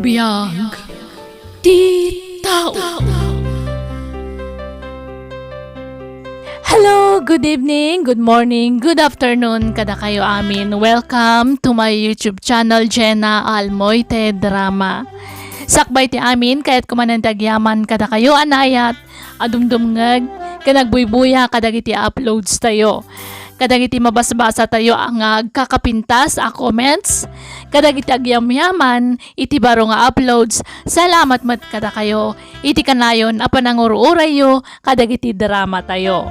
Biyag ti tao. Hello, good evening, good morning, good afternoon kada kayo amin. Welcome to my YouTube channel, Jenna Almoite Drama. Sakbay ti amin kahit kumanandagyaman kada kayo anayat, adumdumngag, kanagbuy-buya kadag iti uploads tayo. Kadag iti mabasbasa tayo ang kakapintas a comments. Kadag iti agyamyaman iti baro nga uploads. Salamat mat kada kayo. Iti kanayon a panangururay yo kadag iti drama tayo.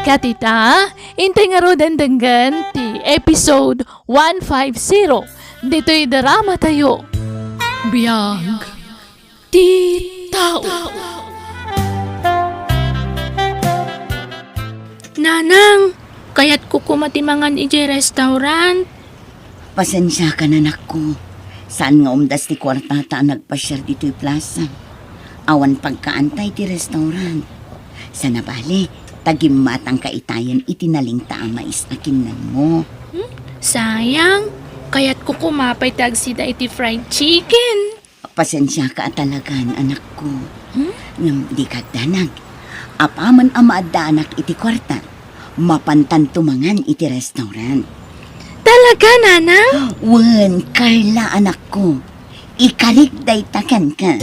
Katita, intay nga ro dendenggan ti episode 150. Dito'y drama tayo. Biyag ti tao. Nanang, kaya't kukumatimangan iti restaurant. Pasensya ka na ko. Saan nga umdas ti kwartata nagpasyar dito'y plaza. Awan pagkaantay ti restaurant. Sa nabali, tagimmatang kaitayan itinaling taamais na kinan mo. Sayang, kaya't kukumapay tagsida iti fried chicken. Pasensya ka talagan, anak ko. Ngam di kagdanag. Apaman amaadanak iti kwarta. Mapantan tumangan iti restaurant. Talaga, Nanang? Wen, Carla, anak ko. Ikaligday takan ka.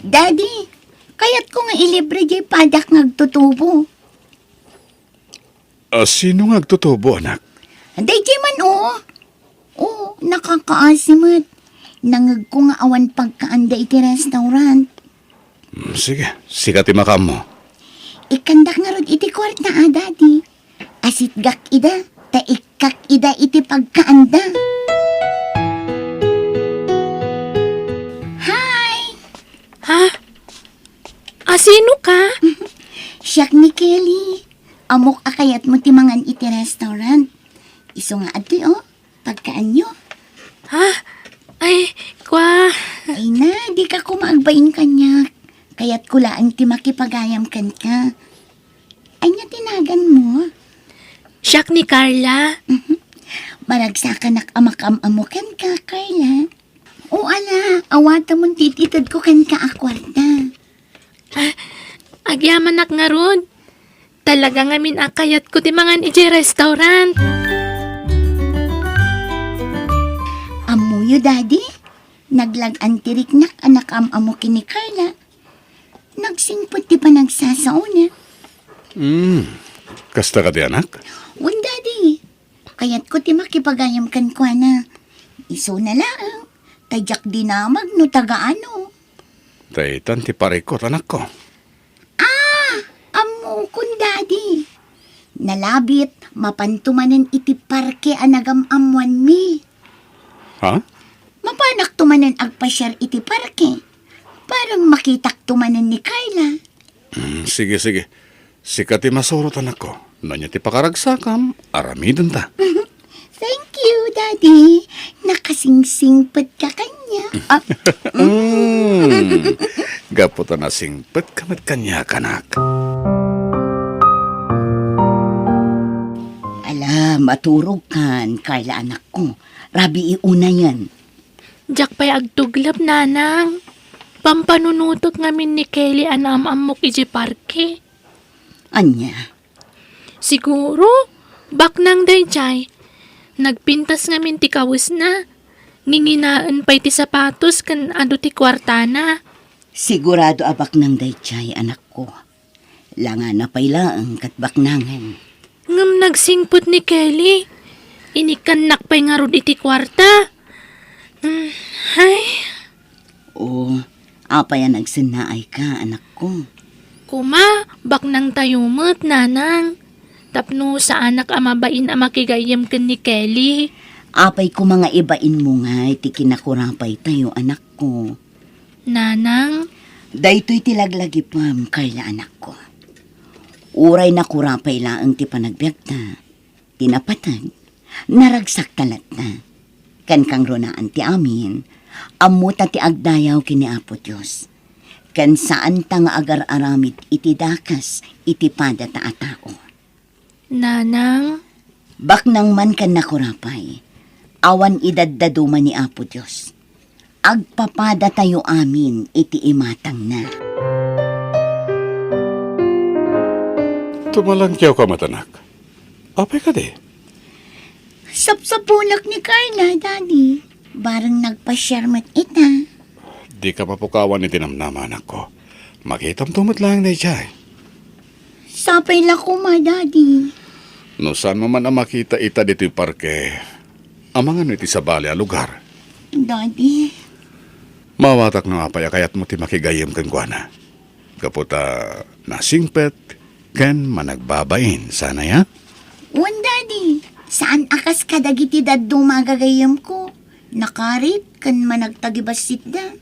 Daddy, kaya't ko nga ilibre jay padak ngagtutubo. Sino nga agtutubo, anak? Day jay man nakakaasimot. Nangag ko nga awan pagkaanda iti restaurant. Sige, sikati makam mo. Ikandak nga rod iti kwarta daddy. Asit gak ida, taikak ida iti pagkaanda. Hi! Ha? Sino ka? Siyak ni Kelly. Amok akayat mo timangan iti restaurant. Iso nga ati pagkaan nyo. Ha? Ay, kwa. Ay na, di ka kumagbayin kanyak. Kaya't kulaan ti makipagayam kan ka. Ay nga tinagan mo. Siyak ni Carla. Maragsa ka nakamakam-amo kan ka, Carla. O ala, awata mong tititad ko kan ka akwarta. Agyaman nak nga rod. Talaga nga min akayat ko ti mangan iti restaurant. Amuyo, daddy. Naglag-an tiriknak anak amo kini Carla. Nagsingpot di pa nagsasauna. Kasta ka di, anak? Un, daddy. Kaya't ko ti makipagayam kan kwa na. Iso na lang. Tadyak dinamag no tagaano. Taitan ti parikot, anak ko. Amo kun, daddy. Nalabit, mapantumanan iti parke anagam-amuan mi. Ha? Mapanak tumanan agpasyar iti parke. Parang makitak tumanan ni Carla. Sige. Sikati masurot, anak ko. Nanya ti pakaragsakam, aramidan ta. Thank you, daddy. Nakasingsingpet ka kanya. Gaputa na singpet kamat kanya, kanak. Ala, maturog kan, Carla anak ko. Rabi iuna yan. Diyak pa'y agtuglap, Nanang. Pampanunutot ngamin ni Kelly anam-amok iti parke. Anya? Siguro, bak nang dayjay. Nagpintas ngamin ti kawis na. Nginginaan pa'y ti sapatos kan ado ti kwartana. Sigurado abak nang daychay, anak ko. Langa na pailaang katbaknangan. Ngam nagsingput ni Kelly. Inikanak pa'y nga rod iti kwarta. Ay, Apa yan nagsinaay ka, anak ko? kuma, bak nang tayumot, Nanang. Tapno sa anak amabain amakigayam ken ni Kelly. Apay ko mga ibain mo nga, iti kinakurapay tayo, anak ko. Nanang, Daytoy tilaglagi pam, Carla, anak ko. Uray na kurapay laang ti panagbiagta. Tinapatan, naragsak talat na. Kan kang ronaan ti amin, amuta ti agdayaw kini Apo Diyos. Kan saan ta nga agar-aramid iti dakas, iti pada ta atao. Nanang, Baknang man kan nakurapay, awan idaddaduman ni Apo Diyos. Agpapada tayo amin iti imatang na. Tumalangkyaw ka matanak. Apay ka di. Sapsapulak ni Carla, Daddy. Barang nagpa-shermet ita. Di ka mapukawan ni tinamnama anak ko. Makitam tumot lang na ijay. Sapay la ko, ma, Daddy. No saan mo man ang makita ita dito'y parke, amang ano iti sa bali a lugar. Daddy, Mawatak na apay kayat mo ti makigayem kang guana. Kaputa nasingpet, ken managbabain sana ya? wan, Daddy. Saan akas kadagiti daddo magagayam ko? Nakarit kan managtagibasit da.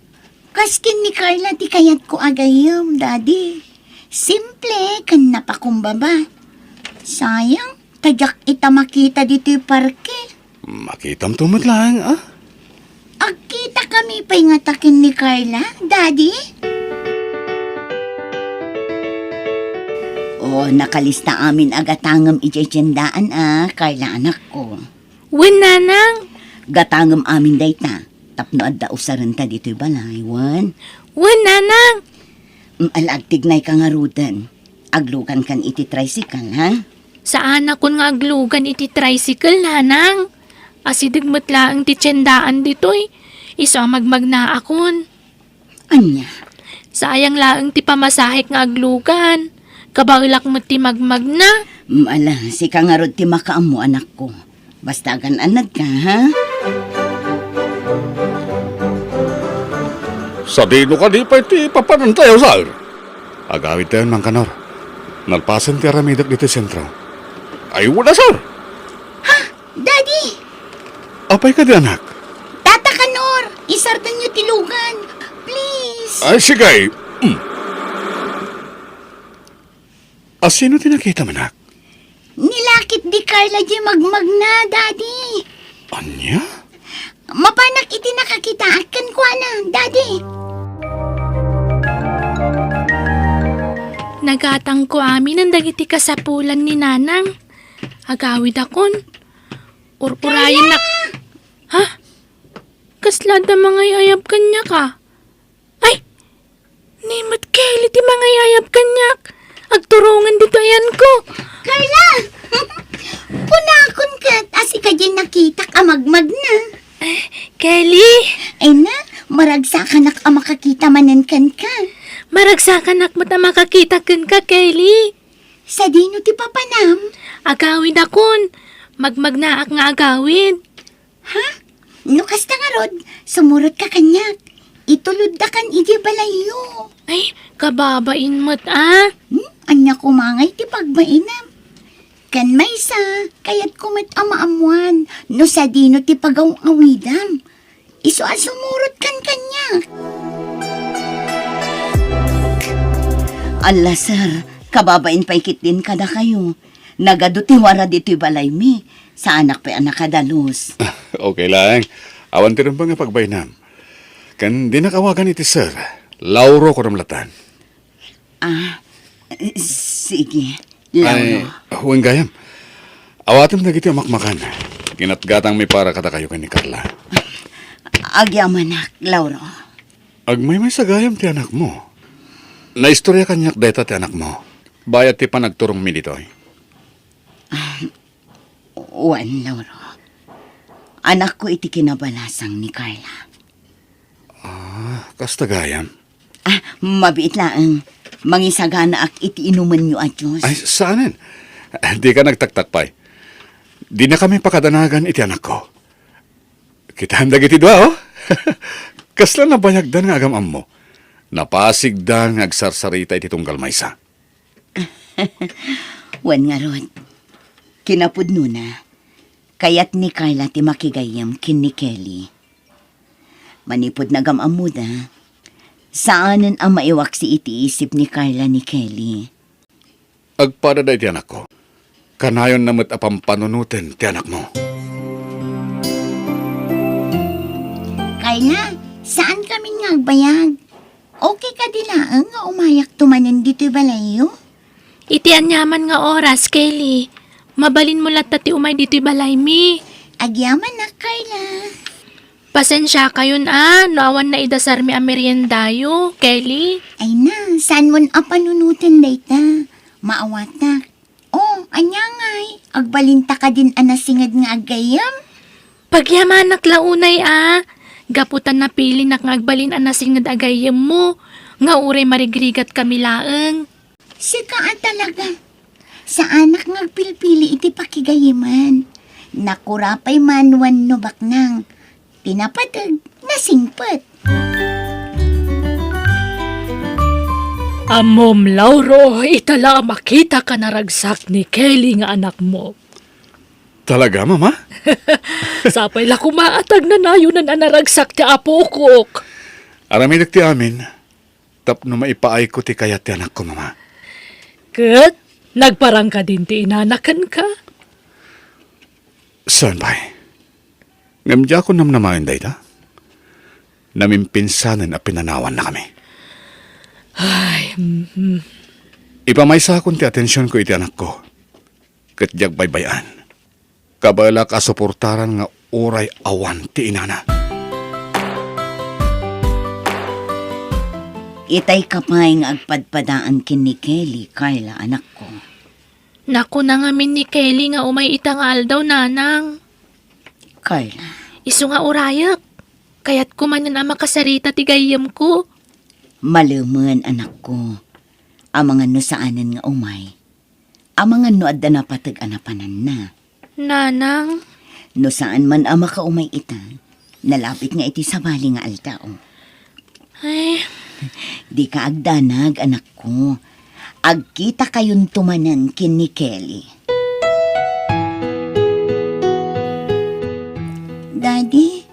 Kaskin ni Carla ti kayat ko agayam, Daddy. Simple kan napakumbaba. Sayang, tadyak ita makita dito'y parke. Makitam tumot lang, ah? Agkita kami pa'y ngatakin ni Carla, Daddy. Nakalista amin agatangam ijaytiyandaan Carla anak ko. Wen, nanang. Gatangam amin dayta. Tapno adda usaran ta dito'y balay, wan. Wen, nanang. Alagtignay ka nga rudan. Aglukan kan iti tricycle, ha? Saan ako nga aglugan iti tricycle, nanang? Asidigmat laang ti tiyendaan dito'y. Iso ang magmagna akon. Anya? Sayang laang ti pamasahik nga aglugan. Kabarilak mo ti magmagna. Ala, si kangarod ti makaamu anak ko. Basta gan anad ka, ha? Sa dino ka di pa iti papanantayo, sal. Agawid tayo ng kanor. Nalpasan ti aramidak dito sentro. Ay, wala, sal. Daddy! Apay ka di, anak. Tata Kanor! Isartan niyo tilugan! Please! Ay, sige. Sino tinakita mo, anak? Nilakit di Carla di magmagna, Daddy! Anya? Mapanak iti nakakita akan ko na, Daddy! Nagatang ko amin ang dagiti kasapulan ni nanang. Agawid akon. Urpurayan na... Ha? Kaslada mga ayab kanya ka. Ay! Nimot Kelly ti mga ayab kanyak. Agturungan dito yan ko. Carla! Punakon kat, asi ka dyan nakita ka magmagna. Kelly! Ay na, maragsa ka nak makakita manenkan ka. Maragsakan akmat na makakita kan ka, Kelly. Sa dino ti papanam. Agawid akon. Magmagnaak nga agawid. Ha? Nukas na nga rod, sumurot ka kanyak. Itulod da kan iji balayo. Ay, kababain mo't Anya kumangay ti pagbainam. Kan may sa, kayat kumat amaamuan. No sa dino ti pagaw-awidam. Iso sumurot kan kanyak. Allah, sir. Kababain pa ikit din kada kayo. Nagadutiwara dito'y balay mi. Sa anak pa anak kadalos. Okay lang. Awan ti rin ba nga pagbaynam? Kan di nakawagan iti sir. Lauro ko ramlatan. Sige. Ay, Lauro. huwag gayam. Awatim na giti makmakan. Kinatgatang may para kata kayo ni Carla. Agyaman nak, Lauro. Agmay sa gayam ti anak mo. Naistorya kanyak deta ti anak mo. Bayat ti panagturong mi ditoy. Uwan, Lauro. Anak ko iti kinabalasang ni Carla. Kasta gayam. Mabiit lang. Mangisagana ak iti inuman nyo at Diyos. Ay, saanin? Di ka nagtaktakpay. Di na kami pakadanagan iti anak ko. Kita handag iti dua, oh. Kasla na bayagdan nga agamam mo. Napasigdan nga agsarsarita iti tunggal maysa. Wan nga rod. Kinapudno na. Kayat ni Carla ti makigayam kin ni Kelly. Manipod na gamamuda. Saanan ang maiwak si iti isip ni Carla ni Kelly? Agpada da iti anak ko. Kanayon namit apampanunutin ti anak mo. Carla, saan kami nga agbayag? Okay ka dilaang nga umayak tumanan dito'y balayo? Iti anyaman nga oras, Kelly. Mabalin mo lat ti umay dito'y balay mi. Agyaman na, Carla. Pasensya kayon noawan na idasar mi ameriendayo, Kelly. Ay na, saan mo na panunutin dayta? Maawatak. Oh, anyangay. Agbalinta ka din anasingad nga agayam. Pagyamanak launay gaputan na pili na nga agbalin anasingad agayem mo. Nga uray marigrigat kami laeng. Sika talaga. Sa anak nga agpilpili iti pakigayiman. Nakurapay manwan no baknang. Tinapatag, nasingpet. Amom, Lauro, itala makita ka naragsak ni Kelly nga anak mo. Talaga, Mama? Sapay la kumaatag na nayo na naragsak ti apokok. Aramidak ti amin. Tapno maipaay ko ti kayat ti anak ko, Mama. Kat, nagparang ka din ti inanakan ka. Saan ba? Ngamdya ko namnamain dayta. Namimpinsanan a pinanawan na kami. Ay, Ipamaysa akong ti atensyon ko iti anak ko. Katyag baybayan. Kabala ka suportaran nga oray awan ti inana. Itay kapay nga agpadpadaan kin ni Kelly, Carla, anak ko. naku na nga min ni Kelly nga umay itangal daw nanang. Carla, Isu nga urayak. Kaya't kumanan ang makasarita ti gayam ko. maluman anak ko. Amangan no saanan nga umay. Amangan no adda na patag anapanan na. Nanang, No saan man ama ka umay ita. Nalapit nga iti sabali nga altao. ay, Di ka agdanag, anak ko. Agkita kayon tumanan kin ni Kelly. Daddy,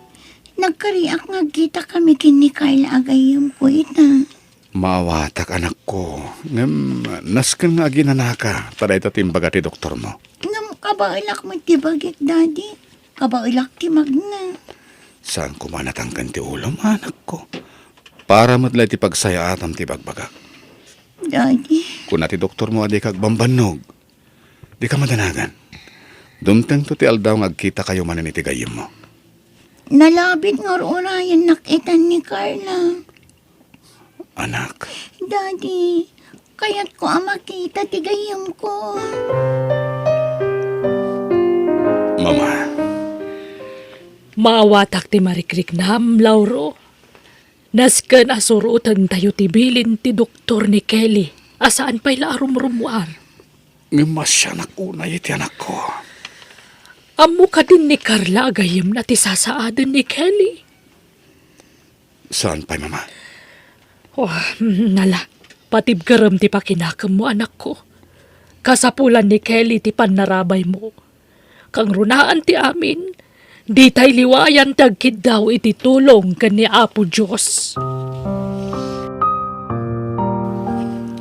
nagkariak nga kita kami kin ni Carla agayam ko ita. Maawatak anak ko. Ngam, naskan nga ginanaka. Para ito timbaga ti doktor mo. Ngam kabailak mo ti bagik, Daddy. Kabailak ti magna. Saan ko manatangkan ti ulam, anak ko? Para matlay ti pagsaya atam ti bagbaga. Daddy, Kung ti doktor mo adi kag bambanog, di ka madanagan. Dumteng to ti aldaw nga agkita kayo manan iti gayem mo. nalabit nga orayan nakitan ni Carla. Anak, Daddy, kaya't ko ang makita ti gayam ko. Mama, maawatak ti marikrik nam, Lauro. Naskan asurutan tayo ti bilin ti doktor ni Kelly. Asaan pa'y laarum-rumuar. ngimasya nakunay iti anak ko. Amo ka din ni Carla agayim na ti sasaadan ni Kelly. Saan pa'y, Mama? Oh, nala, patib garam ti pakinakam mo anak ko. Kasapulan ni Kelly ti panarabay mo. Kang runaan ti amin, di tay liwayan tagkid daw iti tulong kan ni Apo Diyos.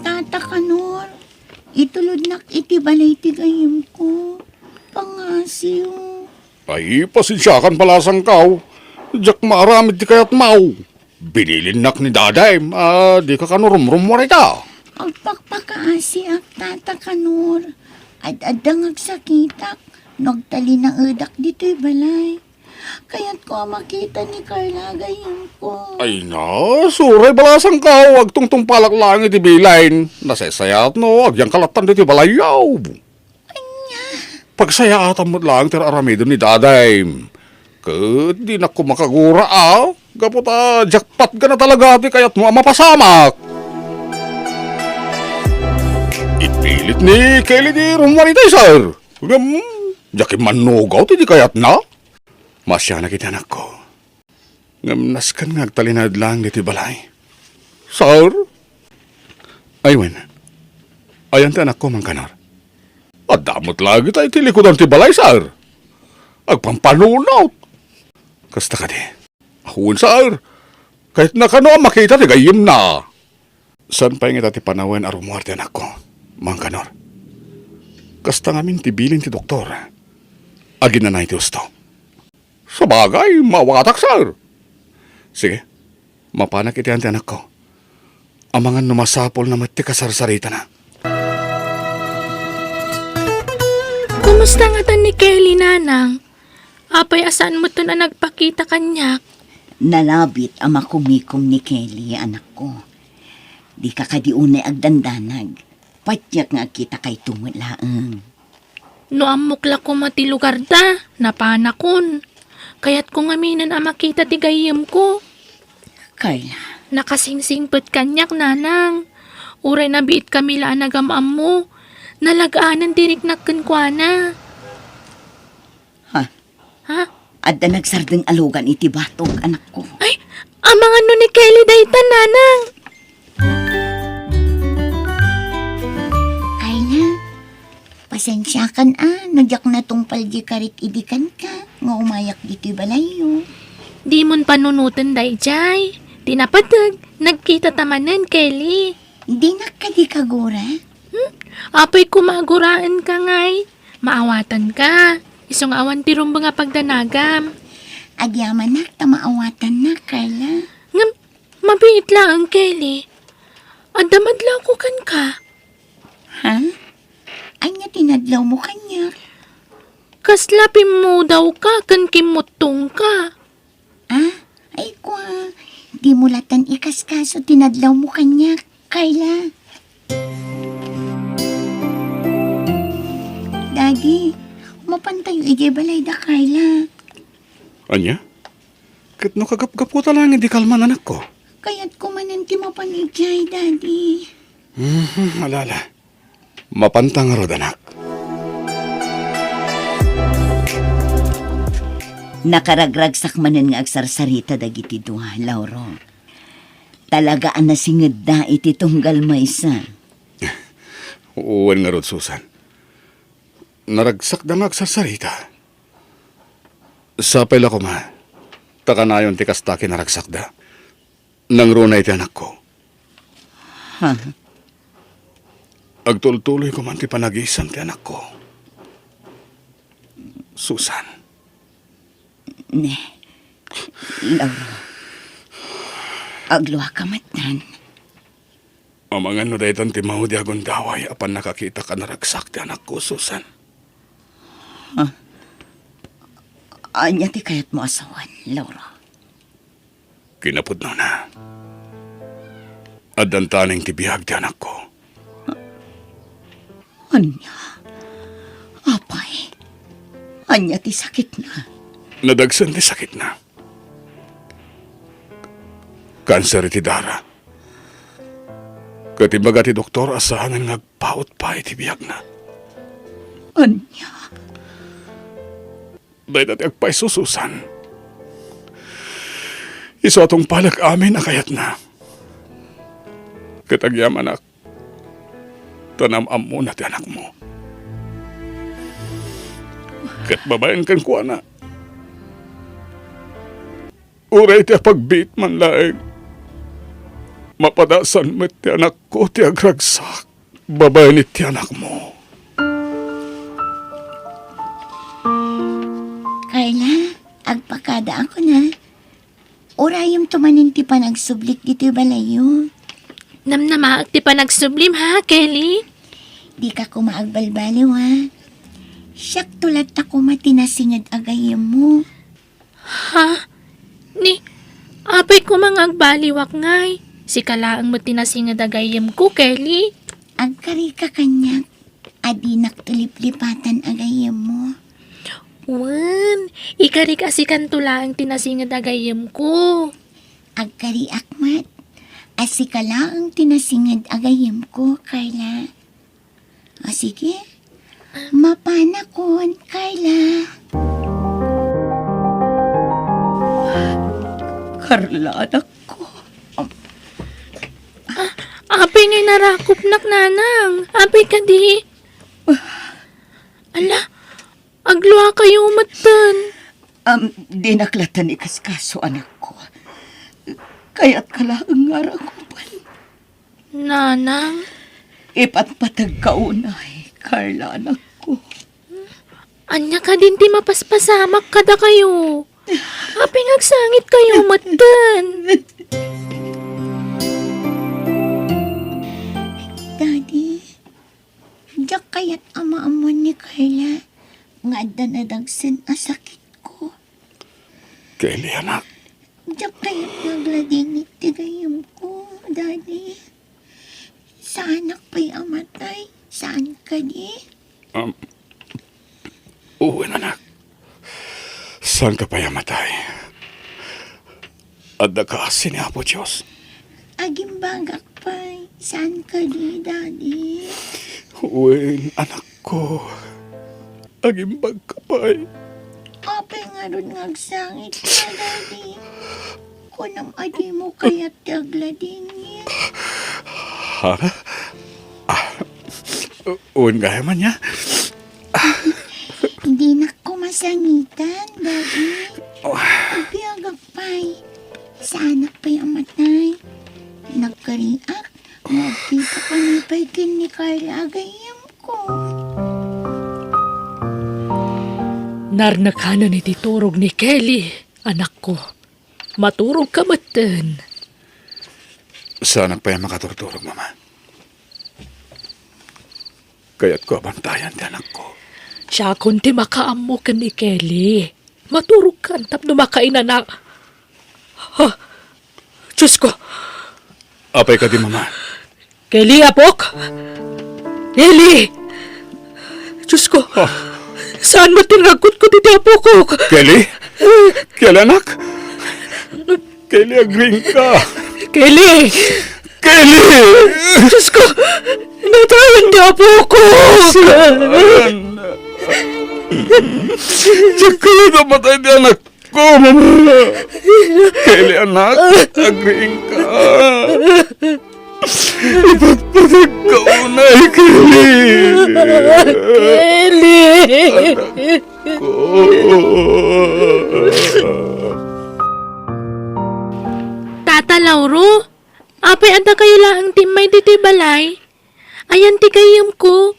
Tata Kanor, itulod nak iti balay ti gayam ko. Pangasiw. Ay, pasensyakan palasang kao. Diyak maaramid ti kayat mau. Binilin nak ni daday, di ka kanurum-rum mo rita. Agpakpakaasi ak Tata Kanor. Ad-adang agsakitak. Nagtali na edak dito'y balay. Kaya't ko ang makita ni Carla gayam ko. Ay na, suray balasang kao. Wag tungtung palak lang iti bilain. Nasesayat no, agyang kalatan diti balayaw. Pagsayatan mo lang tira aramido ni daday. Kat di na ko makagura Gapot jackpot ka na talaga ati kayat mo ang mapasamak. Ipilit ni Kelly di rumarita, sir. Jakim manugaw ti di kayat na. Masya na kita anak ko. Naskan nga agtalinad lang diti balay. Sir? Aywen. Ayan ti anak ko, Mang Kanar. Adamot lagi tayo tilikodan ti balay, sir. Agpampanunaw. Kasta ka di. Ahun, sir. Kahit na kano ang makita ti gayim na. San pa yung ti panawen arumuarte anak ko, Mang Kanor? Kasta ngamin ti bilin ti doktor. Agin na ti gusto. Sa bagay, mawatak, sir. Sige, mapanak iti ti anak ko. Amangan numasapol na mati kasarsarita na. Kamusta nga tan ni Kelly, nanang? Apay asaan mo to na nagpakita kanyak? Nalabit ang makumikom ni Kelly, anak ko. Di ka kadiunay agdandanag. Patyak nga kita kay tungod laeng. No amukla ko mati lugar da, napanakon. Kaya't kung aminan ang makita ti gayem ko. Carla, Nakasingsingpet kanyak, nanang. Uray na biit kami laan nagamam mo. Nalagaanan dirik nagkankwana. ha? Ha? Adda nagsardeng alugan iti batog, anak ko. Ay, ang mga no ni Kelly daytan, nanang. Carla, pasensya kan nagyak na tong paldi karik idikan ka. Nga umayak dito balayo. Di mon panunutan dayjay. Tinapatag, nagkita tamanan, Kelly. Di na ka di kagura. Apay kumaguraan ka ngay. Maawatan ka. Isong awan ti rumba nga pagdanagam. Agyaman na, tamaawatan na, Carla. Ngam, mabiit lang, Kelly. Adamadlaw ko kan ka. Ha? Anya tinadlaw mo kanya. Kaslapim mo daw ka, kan kimutong ka. Ay kwa, di mo latan ikaskaso tinadlaw mo kanya, Carla. Daddy, mapantayo balay da, Carla. Anya? Kat no kagap-gaputa lang hindi kalman anak ko. Kaya't kumananti mapanijay, Daddy. Alala. Mapantang rod anak. Nakaragragsak manen nga agsarsarita dagiti duha, Lauro. Talagaan na singed da iti tunggal maysa. Uwan nga rod, Susan. Naragsak da nga agsasarita. Sapay la ko ma. Takanayon ti kastaki naragsak da. Nang runa iti anak ko. Ha? Agtultuloy ko man ti panagisam ti anak ko. Susan. Ne, Lauro. Agluha ka matan. Amangan no daytan ti mahudi agon daway apan nakakita ka naragsak ti anak ko, Susan. Anya ti kayat mo asawan, Lauro. Kinapod na. Adantaning ti bihag ti anak ko. Anya? Apay? Anya ti sakit na. Nadagsan ti sakit na. Kanser ti dara. Katibaga ti doktor asahan nga nagpaut pa iti bihag na. Anya? Dahil dati agpay sususan. Iso atong palag amin akayat na. Katagyaman ak. Tanamam mo na ti anak mo. Kat babayan kan kuha na. Uray ti pagbit man laeng. Mapadasan mo ti anak ko ti agragsak. Babayan ti anak mo. Carla, agpakada ako na. Urayom tumanin ti panagsublik dito balayo. Namnamaag ti pa nagsublim, ha, Kelly? Di ka kumaagbalbaliw, ha? Siyak tulat ako matinasingad agayam mo. Ha? Ni, apay ko mga agbaliwak ngay. Si kalaang mo tinasingad agayam ko, Kelly. Agkari ka kanyak. Adinak tuliplipatan agayam mo. Wan, ikarik asikan tula ang tinasingad agayam ko. Agkari akmat. Asikala ang tinasingad agayam ko, Carla. O sige, mapanakon, Carla. Carla, anak ko. Apay ngay narakop nak, nanang. Apay ka di. Ala, agluwa kayo umatan. Dinaklatan ikaskaso, anak ko. Kaya't kalaang ngarakupan. Nanang, Ipatpatag kaunay, Carla, anak ko. anya ka din ti mapaspasamak kada kayo. Apay ngagsangit kayo umatan. Daddy, diyak kaya't ama-amon ni Carla. nga danadagsin ang sakit ko. Kelly, anak. Diyak kayo naglading itigayam ko, Daddy. Sa anak pa'y amatay. Saan ka di? Uwan, anak. Saan ka pa yamatay? At nakasin ni Apo Diyos. Aging bagak pa'y. Saan ka di, Daddy? Uwan, anak ko. Agimbag ka pa'y. Apay nga ron ngagsangit ka, Daddy. Kunam adi mo kaya't taglading niya. Ha? Uwan, gaya man niya. Hindi na ko masangitan, Daddy. Agbiagak pa'y. Sa anak pa'y amatay. Nagkariak. Magkita ka ni pa'y ni Carla agayam ko. Narnakana ni titurog ni Kelly, anak ko. Maturog ka matan. Saan pa yung makaturturog, Mama? Kaya't ko abantayan ti anak ko. Siya kundi makaamo ka ni Kelly. Maturog ka, tapno makainan na. Ha? Diyos ko. Apay ka di, Mama. Kelly, apok! Kelly! Diyos ko. Saan mo tinagot ko dito, apok ko? Kelly? Kelly, anak? Kelly, agring ka. Kelly! Kelly! Diyos ko! Natayan niya po ko! Diyan ka na namatay di anak ko, Mama. Kelly, anak, agring ka. Ipagpatag ka unay, Kelly. Kelly! Tata Lauro, apay anda kayo lang timay diti balay. Ayan ti kayam ko.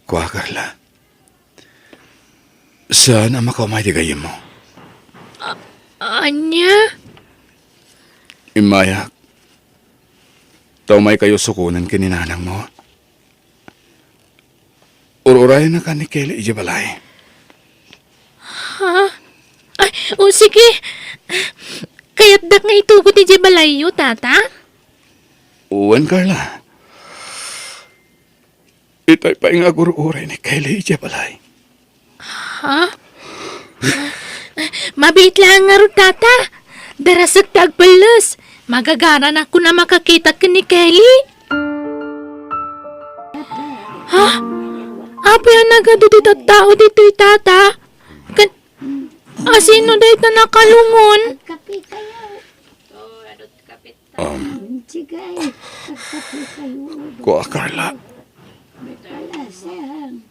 Kuha, Carla. Saan ang makamay di kayo mo? Anya? Imayak. Taumay kayo sukunan kininanang mo. Ururay na ka ni Kelly ijabalay. Ha? Ay, o sige. Kaya't dak nga itugot ti Jebalayo, tata? Uwan, Carla. Itay pa nga ururay ni Kelly ijabalay. Ha? Mabit lang nga ro, tata. Darasag tagpalas. Magagaran ako na makakita ka ni Kelly. Ha? Apa yan nagado dito tao dito'y tata? Sino dahil na nakalungon? Kapi kayo. Sigay. Kapi kayo. Kuha, Carla. Alasang.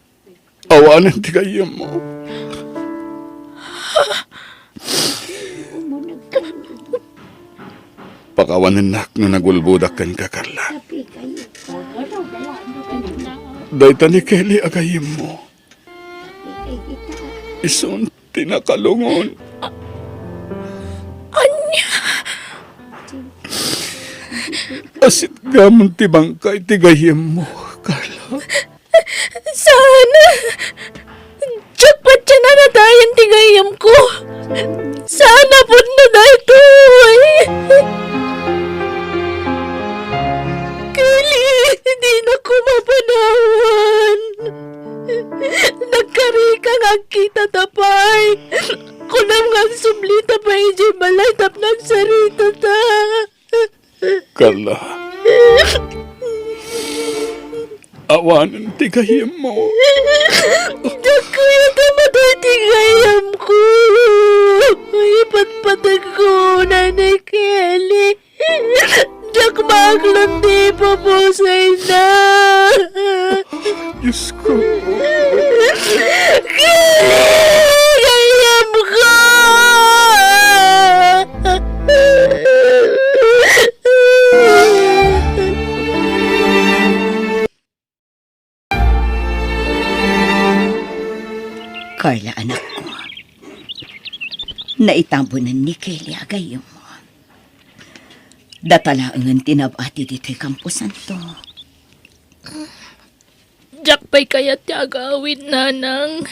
Awanan ti kayo mo. Pakawanan nak na nagulbudak kan ka, Carla. Kapi kayo. Dahita ni Kelly agayim mo. Kapi kita. Isun tinakalungon. Anya? Asit gamon ti bangkay ti gayim mo, Carla. Sana. Jackpot siya na natayan tigayam ko. Sana po na dito. Kelly, hindi na ko mapanawan. Nagkarika nga kita tapay. Kunam nga sublita pa iji balay tap nagsarita ta. Carla. Awanan ti gayim mo. Dako yung tamatay tigayam ko. Ipatpatag ko, Nanay Kelly. Dak maglang di pa po na. Diyos ko. Kelly! Gayam ko! Carla, anak ko. Naitambunan ni Kelly agayom mo. Datala ang tinabati dito'y kampusan to. Jak pa'y kayat ti agawid nanang.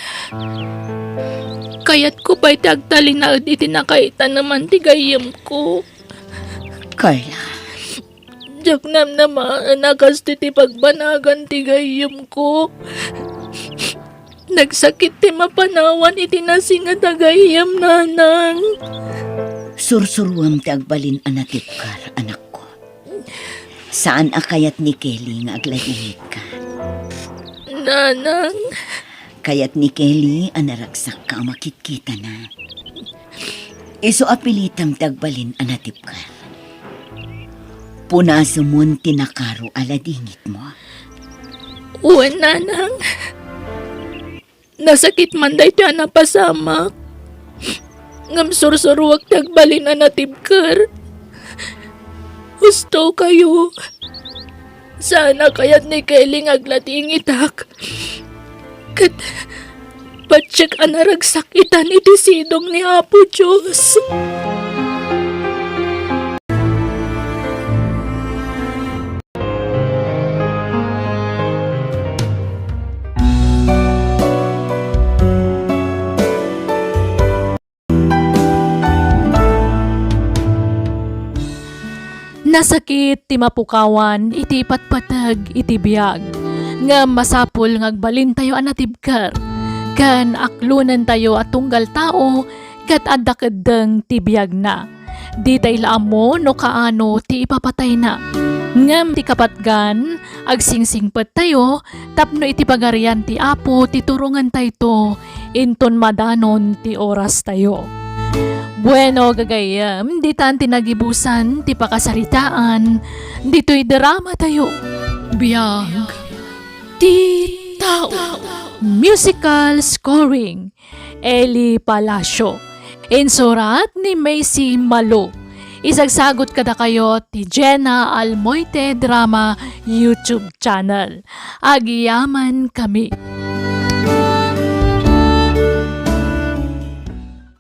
Kayat ko pa'y ti agtalinaad iti nakaita naman ti gayam ko. Carla, Jak naman nakas ti pagbanagan ti gayam ko. Nagsakit ti mapanawan iti nasinga tagayam nanang. sursuruam ti agbalin anatipkar, anak ko. Saan akayat ni Kelly nga agladingit ka? Nanang, Kayat ni Kelly anaragsak ka makitkita na. Iso apilitam ti agbalin anatipkar. Punaso mon tinakaro aladingit mo. uwan nanang. Nasakit man day ti anapasamak. Ngam sursuruwag tagbalin na natibkar. Gusto kayo. Sana kayat ni Kelly aglatingitak. Kat patsyak anaragsak itan iti sidong ni Apo Diyos. Nasakit ti mapukawan, iti patpatag, iti biyag. Nga masapul ngagbalin tayo anatibkar. Kan aklunan tayo at tunggal tao, kat adakadang ti biyag na. Di tay laam mo no kaano ti ipapatay na. Ngam ti kapatgan, agsingsingpet tayo, tapno iti pagarian ti Apo, ti turungan tayo to, inton madanon ti oras tayo. Bueno, gagayam, di tan tinagibusan, ti pakasaritaan, dito'y drama tayo. Biyag, ti tao. Musical scoring, Eli Palacio. Insurat ni Macy Malo. Isagsagot kada kayo ti Jenna Almoite Drama YouTube channel. Agiyaman kami.